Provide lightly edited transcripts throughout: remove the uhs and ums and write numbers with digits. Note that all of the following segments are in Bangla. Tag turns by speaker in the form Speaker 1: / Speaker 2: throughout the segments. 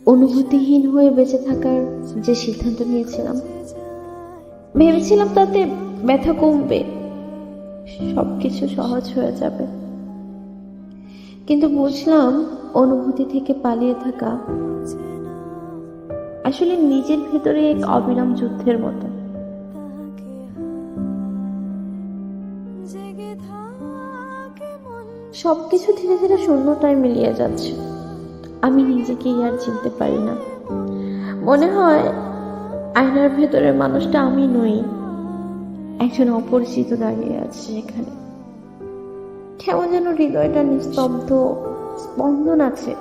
Speaker 1: অনুভূতিহীন হয়ে বেঁচে থাকার যে সিদ্ধান্ত নিয়েছিলাম, ভেবেছিলাম তাতে ব্যথা কমবে, সবকিছু সহজ হয়ে যাবে। কিন্তু বুঝলাম অনুভূতি থেকে পালিয়ে থাকা আসলে নিজের ভেতরে এক অবিরাম যুদ্ধের মতো। সবকিছু ধীরে ধীরে শূন্যতায় মিলিয়ে যাচ্ছে। আমি নিজেকেই আর চিনতে পারি না। মনে হয় আয়নার ভেতরের মানুষটা আমি নই, একজন অপরিচিত দাঁড়িয়ে আছে এখানে। কেমন যেন হৃদয়টা নিস্তব্ধ, স্পন্দন আছে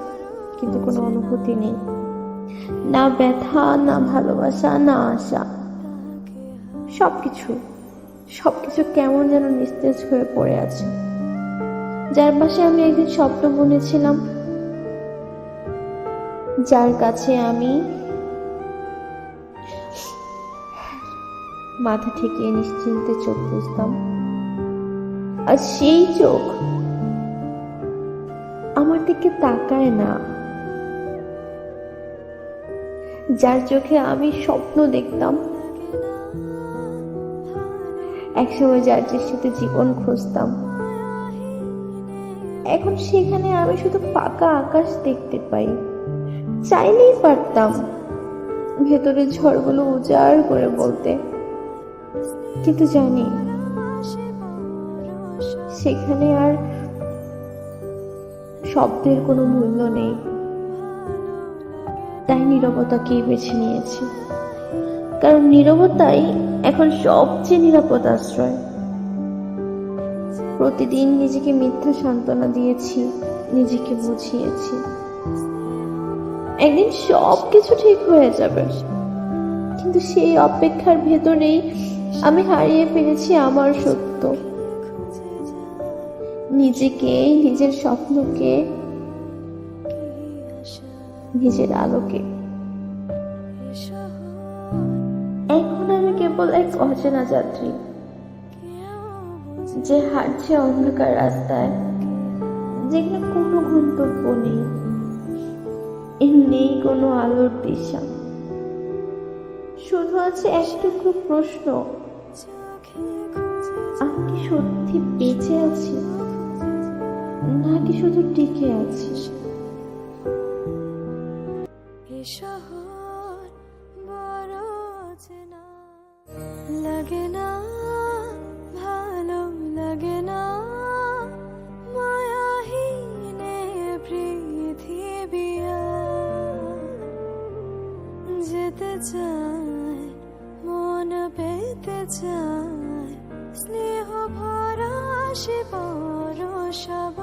Speaker 1: কিন্তু কোনো অনুভূতি নেই, না ব্যথা, না ভালোবাসা, না আশা। সবকিছু সবকিছু কেমন যেন নিস্তেজ হয়ে পড়ে আছে। যার পাশে আমি একদিন স্বপ্ন বুনেছিলাম, যার কাছে আমি মাথা ঠেকিয়ে নিশ্চিন্তে চোখ বুঝতাম, আর সেই চোখ আমার দিকে তাকায় না। যার চোখে আমি স্বপ্ন দেখতাম, একসময় যার দৃষ্টিতে জীবন খুঁজতাম, এখন সেখানে আমি শুধু ফাঁকা আকাশ দেখতে পাই। চাইলেই পারতাম ভেতরের ঝড়গুলো উজাড় করে বলতে, কিন্তু জানি সেখানে আর শব্দের কোনো মূল্য নেই। তাই নীরবতাকেই বেছে নিয়েছি, কারণ নীরবতাই এখন সবচেয়ে নিরাপদ আশ্রয়। প্রতিদিন নিজেকে মিথ্যা সান্ত্বনা দিয়েছি, নিজেকে বুঝিয়েছি একদিন সবকিছু ঠিক হয়ে যাবে, কিন্তু সেই অপেক্ষার ভেতরেই আমি হারিয়ে ফেলেছি আমার সত্য, নিজেকে, নিজের স্বপ্নকে, নিজের আলোকে। এখন আমি কেবল এক অচেনা যাত্রী, যে হাঁটছে অন্ধকার রাস্তায়, যেখানে কোনো গন্তব্য নেই, নেই কোনো আলোর দিশা। শুধু আছে একটুকু প্রশ্ন, আমি কি সত্যি বেঁচে আছি নাকি শুধু টিকে আছি?
Speaker 2: লাগে না, ভালো লাগে না, মায়াহীনে পৃথিবী যেতে চায়, মন পেতে চায়, স্নেহ ভরা সে পরশবা।